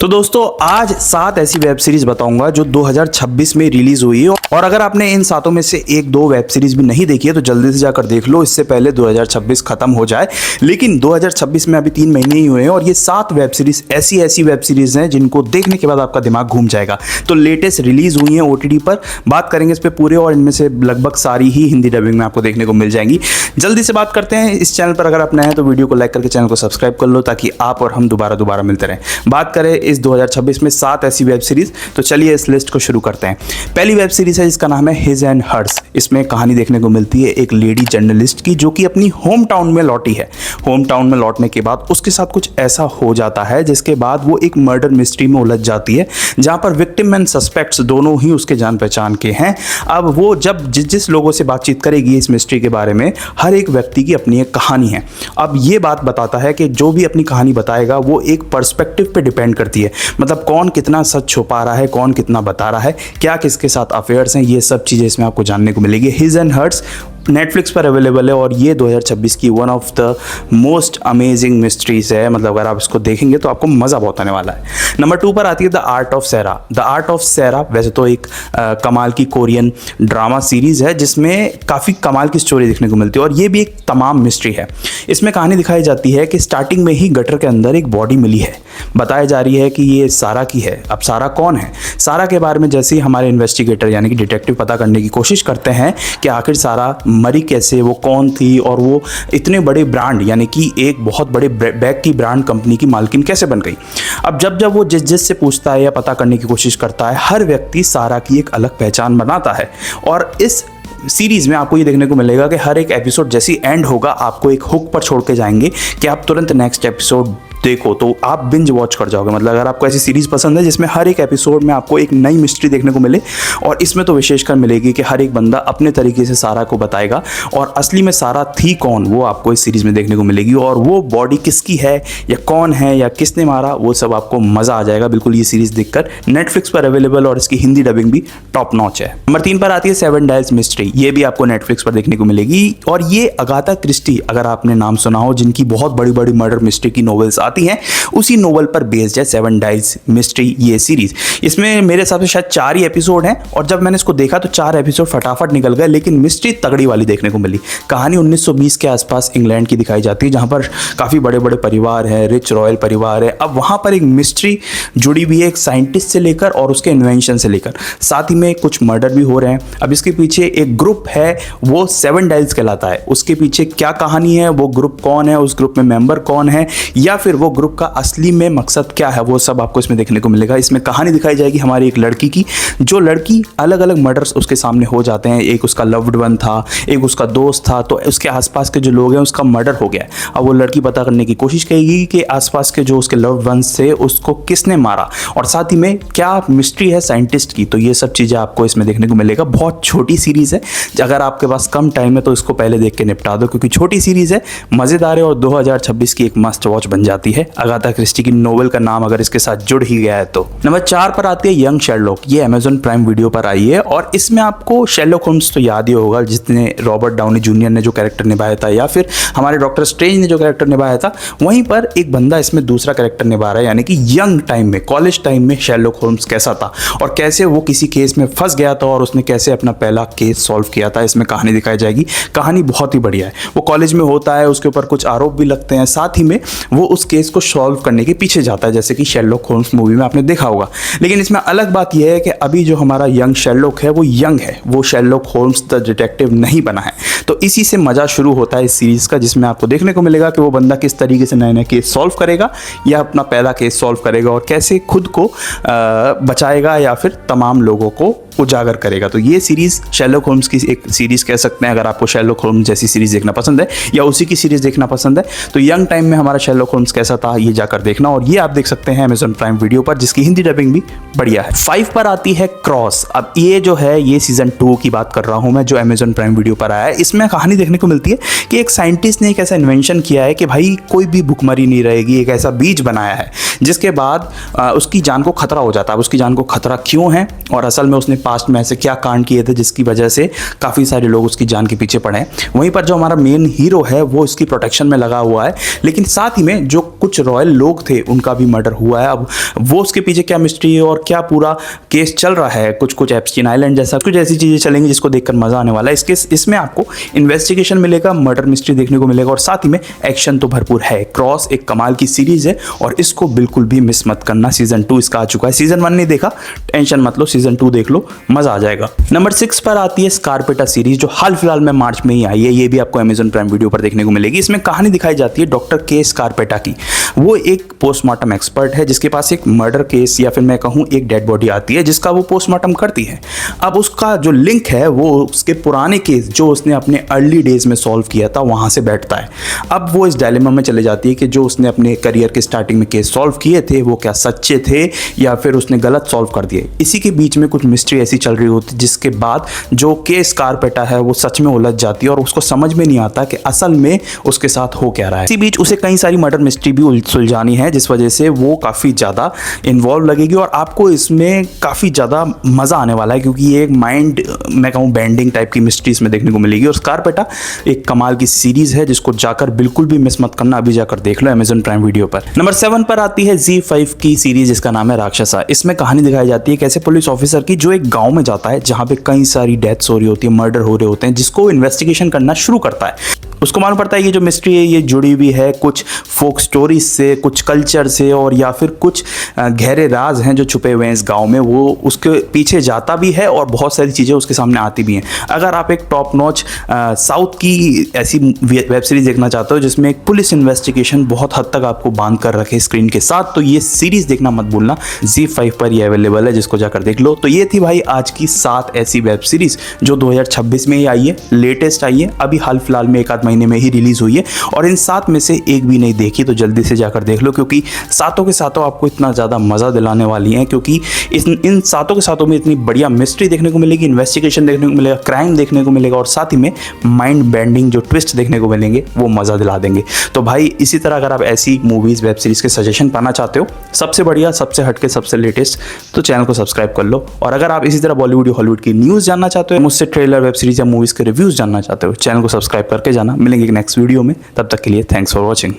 तो दोस्तों आज 7 ऐसी वेब सीरीज बताऊंगा जो 2026 में रिलीज हुई है। और अगर आपने इन 7 में से एक दो वेब सीरीज भी नहीं देखी है तो जल्दी से जाकर देख लो, इससे पहले 2026 खत्म हो जाए। लेकिन 2026 में अभी 3 महीने ही हुए हैं और ये 7 वेब सीरीज ऐसी वेब सीरीज हैं जिनको देखने के बाद आपका दिमाग घूम जाएगा। तो लेटेस्ट रिलीज हुई है OTT पर, बात करेंगे इस पर पूरे, और इनमें से लगभग सारी ही हिंदी डबिंग में आपको देखने को मिल जाएंगी। जल्दी से बात करते हैं। इस चैनल पर अगर आप नए हैं तो वीडियो को लाइक करके चैनल को सब्सक्राइब कर लो ताकि आप और हम दोबारा मिलते रहें। बात करें इस 2026 में 7 ऐसी वेब सीरीज, तो चलिए इस लिस्ट को शुरू करते हैं। पहली वेब सीरीज है जिसका नाम है हिज एंड हर्स। इसमें कहानी देखने को मिलती है एक लेडी जर्नलिस्ट की जो कि अपनी होम टाउन में लौटी है। होम टाउन में लौटने के बाद उसके साथ कुछ ऐसा हो जाता है जिसके बाद वो एक मर्डर मिस्ट्री में उलझ जाती है जहां पर विक्टिम एंड सस्पेक्ट्स दोनों ही उसके जान पहचान के हैं। अब वो जब जिस लोगों से बातचीत करेगी इस मिस्ट्री के बारे में, हर एक व्यक्ति की अपनी एक कहानी है। अब ये बात बताता है कि जो भी अपनी कहानी बताएगा वो एक पर्सपेक्टिव पे डिपेंड करती है, मतलब कौन कितना सच छुपा रहा है, कौन कितना बता रहा है, क्या किसके साथ अफेयर्स हैं, ये सब चीज़ें इसमें आपको जानने को मिलेगी। हिज एंड हर्स नेटफ्लिक्स पर अवेलेबल है और ये 2026 की one of the most amazing mysteries है। मतलब अगर आप इसको देखेंगे तो आपको मज़ा बहुत आने वाला है। नंबर 2 पर आती है the art of Saira. The art of Saira वैसे तो एक कमाल की कोरियन ड्रामा सीरीज है जिसमें काफ़ी कमाल की स्टोरी देखने को मिलती है और ये भी एक तमाम मिस्ट्री है। इसमें कहानी दिखाई जाती है कि स्टार्टिंग में ही गटर के अंदर एक बॉडी मिली है, बताया जा रही है कि ये सारा की है। अब सारा कौन है? सारा के बारे में जैसे ही हमारे इन्वेस्टिगेटर यानी कि डिटेक्टिव पता करने की कोशिश करते हैं कि आखिर सारा मरी कैसे, वो कौन थी और वो इतने बड़े ब्रांड यानी कि एक बहुत बड़े बैग की ब्रांड कंपनी की मालकिन कैसे बन गई। अब जब वो जिस से पूछता है या पता करने की कोशिश करता है, हर व्यक्ति सारा की एक अलग पहचान बनाता है। और इस सीरीज में आपको ये देखने को मिलेगा कि हर एक एपिसोड जैसी एंड होगा आपको एक हुक पर छोड़ के जाएंगे कि आप तुरंत नेक्स्ट एपिसोड देखो, तो आप बिंज वॉच कर जाओगे। मतलब अगर आपको ऐसी सीरीज पसंद है जिसमें हर एक एपिसोड में आपको एक नई मिस्ट्री देखने को मिले, और इसमें तो विशेषकर मिलेगी कि हर एक बंदा अपने तरीके से सारा को बताएगा और असली में सारा थी कौन वो आपको इस सीरीज में देखने को मिलेगी, और वो बॉडी किसकी है या कौन है या किसने मारा, वो सब आपको मजा आ जाएगा बिल्कुल ये सीरीज देखकर। नेटफ्लिक्स पर अवेलेबल और इसकी हिंदी डबिंग भी टॉप नॉच है। नंबर 3 पर आती है 7 डायल्स मिस्ट्री। ये भी आपको नेटफ्लिक्स पर देखने को मिलेगी और ये अगाथा क्रिस्टी, अगर आपने नाम सुना हो, जिनकी बहुत बड़ी मर्डर मिस्ट्री की नॉवेल्स आती हैं, उसी नोवेल पर बेस्ड है 7 डायल्स मिस्ट्री ये सीरीज। इसमें मेरे हिसाब से शायद 4 ही एपिसोड हैं और जब मैंने इसको देखा तो 4 एपिसोड फटाफट निकल गए, लेकिन मिस्ट्री तगड़ी वाली देखने को मिली। कहानी 1920 के आसपास इंग्लैंड की दिखाई जाती है जहां पर काफ़ी बड़े परिवार है, रिच रॉयल परिवार है। अब वहां पर एक मिस्ट्री जुड़ी हुई है एक साइंटिस्ट से लेकर और उसके इन्वेंशन से लेकर, साथ ही में कुछ मर्डर भी हो रहे हैं। अब इसके पीछे एक ग्रुप है, वो 7 डायल्स कहलाता है। उसके पीछे क्या कहानी है, वो ग्रुप कौन है, उस ग्रुप में मेंबर कौन है, या फिर वो ग्रुप का असली में मकसद क्या है, वो सब आपको इसमें देखने को मिलेगा। इसमें कहानी दिखाई जाएगी हमारी एक लड़की की, जो लड़की अलग मर्डर्स उसके सामने हो जाते हैं। एक उसका लव्ड वन था, एक उसका दोस्त था, तो उसके आसपास के जो लोग हैं उसका मर्डर हो गया। अब वो लड़की पता करने की कोशिश करेगी कि आसपास के जो उसके लव्ड वंस थे उसको किसने मारा, और साथ ही में क्या मिस्ट्री है साइंटिस्ट की। तो ये सब चीज़ें आपको इसमें देखने को मिलेगा। बहुत छोटी सीरीज़ है, अगर आपके पास कम टाइम है तो इसको पहले देख के निपटा दो, क्योंकि छोटी सीरीज़ है, मज़ेदार है और 2026 की एक मस्ट वॉच बन जाती है। अगाथा क्रिस्टी की नोवेल का नाम अगर इसके साथ जुड़ ही गया है तो। नंबर 4 पर आती है यंग शेरलॉक। ये अमेजॉन प्राइम वीडियो पर आई है और इसमें आपको शेरलॉक होम्स तो याद ही होगा, जिसने रॉबर्ट डाउनी जूनियर ने जो कैरेक्टर निभाया था या फिर हमारे डॉक्टर स्ट्रेंज ने जो कैरेक्टर निभाया था, वहीं पर एक बंदा इसमें दूसरा कैरेक्टर निभा रहा है, यानी कि यंग टाइम में, कॉलेज टाइम में शेरलॉक होम्स कैसा था और कैसे वो किसी केस में फंस गया था और उसने कैसे अपना पहला केस सॉल्व किया था। इसमें कहानी दिखाई जाएगी। कहानी बहुत ही बढ़िया है। वो कॉलेज में होता है, उसके ऊपर कुछ आरोप भी लगते हैं, साथ ही में वो उस केस को सॉल्व करने के पीछे जाता है, जैसे कि शेरलॉक होम्स मूवी में आपने देखा होगा। लेकिन इसमें अलग बात यह है कि अभी जो हमारा यंग शेरलॉक है वो यंग है, वो शेरलॉक होम्स द डिटेक्टिव नहीं बना है। तो इसी से मज़ा शुरू होता है इस सीरीज़ का, जिसमें आपको देखने को मिलेगा कि वो बंदा किस तरीके से नए केस सॉल्व करेगा या अपना पहला केस सॉल्व करेगा और कैसे खुद को बचाएगा या फिर तमाम लोगों को उजागर करेगा। तो ये सीरीज़ शेरलॉक होम्स की एक सीरीज़ कह सकते हैं। अगर आपको शेरलॉक होम्स जैसी सीरीज़ देखना पसंद है या उसी की सीरीज़ देखना पसंद है तो यंग टाइम में हमारा शेरलॉक होम्स कैसा था ये जाकर देखना, और ये आप देख सकते हैं अमेजॉन प्राइम वीडियो पर, जिसकी हिंदी डबिंग भी बढ़िया है। 5 पर आती है क्रॉस। अब ये जो है ये सीजन 2 की बात कर रहा हूँ मैं, जो अमेजॉन प्राइम वीडियो पर आया है। इसमें कहानी देखने को मिलती है कि एक साइंटिस्ट ने एक ऐसा इन्वेंशन किया है कि भाई कोई भी भुखमरी नहीं रहेगी। एक ऐसा बीज बनाया है जिसके बाद उसकी जान को खतरा हो जाता है। उसकी जान को खतरा क्यों है और असल में उसने पास्ट में ऐसे क्या कांड किए थे जिसकी वजह से काफ़ी सारे लोग उसकी जान के पीछे पड़े हैं। वहीं पर जो हमारा मेन हीरो है वो इसकी प्रोटेक्शन में लगा हुआ है, लेकिन साथ ही में जो कुछ रॉयल लोग थे उनका भी मर्डर हुआ है। अब वो उसके पीछे क्या मिस्ट्री है और क्या पूरा केस चल रहा है, कुछ कुछ एप्स्टीन आइलैंड जैसा कुछ ऐसी चीज़ें चलेंगी जिसको देखकर मज़ा आने वाला है। इसमें आपको इन्वेस्टिगेशन मिलेगा, मर्डर मिस्ट्री देखने को मिलेगा और साथ ही में एक्शन तो भरपूर है। क्रॉस एक कमाल की सीरीज है और इसको बिल्कुल भी मिस मत करना। सीजन 2 इसका आ चुका है, सीजन 1 नहीं देखा टेंशन मत लो, सीजन 2 देख लो, मजा आ जाएगा। नंबर 6 पर आती है स्कारपेटा सीरीज, जो हाल फिलहाल में मार्च में ही आई है। ये भी आपको अमेजन प्राइम वीडियो पर देखने को मिलेगी। इसमें कहानी दिखाई जाती है डॉक्टर के स्कारपेटा की। वो एक पोस्टमार्टम एक्सपर्ट है जिसके पास एक मर्डर केस या फिर मैं कहूँ एक डेड बॉडी आती है जिसका वो पोस्टमार्टम करती है। अब उसका जो लिंक है वो उसके पुराने केस जो उसने अपने अर्ली डेज में सॉल्व किया था वहाँ से बैठता है। अब वो इस डायलेमा में चले जाती है कि जो उसने अपने करियर के स्टार्टिंग में केस सॉल्व किए थे वो क्या सच्चे थे या फिर उसने गलत सॉल्व कर दिए। इसी के बीच में कुछ मिस्ट्री ऐसी चल रही होती है जिसके बाद जो के स्कारपेटा है वो सच में उलझ जाती है और उसको समझ में नहीं आता कि असल में उसके साथ हो क्या रहा है। इसी बीच उसे कई सारी मर्डर मिस्ट्री भी सुलझानी है जिस वजह से वो काफ़ी ज़्यादा इन्वॉल्व लगेगी और आपको इसमें काफ़ी ज़्यादा मज़ा आने वाला है क्योंकि ये एक माइंड मैं कहूँ बैंडिंग टाइप की मिस्ट्री इसमें देखने को मिलेगी। और स्कारपेटा एक कमाल की सीरीज़ है जिसको जाकर बिल्कुल भी मिस मत करना, अभी जाकर देख लो अमेजन प्राइम वीडियो पर। नंबर 7 पर आती है Z5 की सीरीज जिसका नाम है राक्षसा। इसमें कहानी दिखाई जाती है कैसे पुलिस ऑफिसर की जो एक गांव में जाता है जहां पे कई सारी डेथ्स हो रही होती है, मर्डर हो रहे होते हैं, जिसको इन्वेस्टिगेशन करना शुरू करता है। उसको मालूम पड़ता है ये जो मिस्ट्री है ये जुड़ी हुई है कुछ फोक स्टोरीज से, कुछ कल्चर से और या फिर कुछ गहरे राज हैं जो छुपे हुए हैं इस गांव में। वो उसके पीछे जाता भी है और बहुत सारी चीज़ें उसके सामने आती भी हैं। अगर आप एक टॉप नॉच साउथ की ऐसी वेब सीरीज देखना चाहते हो जिसमें एक पुलिस इन्वेस्टिगेशन बहुत हद तक आपको बांध कर रखे स्क्रीन के साथ, तो ये सीरीज देखना मत भूलना। Z5 पर ये अवेलेबल है, जिसको जाकर देख लो। तो ये थी भाई आज की 7 ऐसी वेब सीरीज जो 2026 में ही आई है, लेटेस्ट आई है, अभी हाल फिलहाल में एक आध महीने में ही रिलीज हुई है और इन 7 में से एक भी नहीं देखी तो जल्दी से जाकर देख लो क्योंकि सातों के सातों आपको इतना ज़्यादा मज़ा दिलाने वाली हैं क्योंकि इन सातों के सातों में इतनी बढ़िया मिस्ट्री देखने को मिलेगी, इन्वेस्टिगेशन देखने को मिलेगा, क्राइम देखने को मिलेगा और साथ ही में माइंड बेंडिंग जो ट्विस्ट देखने को मिलेंगे वो मज़ा दिला देंगे। तो भाई इसी तरह अगर आप ऐसी मूवीज़ वेब सीरीज़ के सजेशन पाना चाहते हो सबसे बढ़िया, सबसे हटके, सबसे लेटेस्ट, तो चैनल को सब्सक्राइब कर लो। और अगर आप इसी तरह बॉलीवुड या हॉलीवुड की न्यूज़ जानना चाहते हो, मुझसे ट्रेलर, वेब सीरीज़ या मूवीज़ के रिव्यूज़ जानना चाहते हो, चैनल को सब्सक्राइब करके जाना। मिलेंगे नेक्स्ट वीडियो में, तब तक के लिए थैंक्स फॉर वॉचिंग।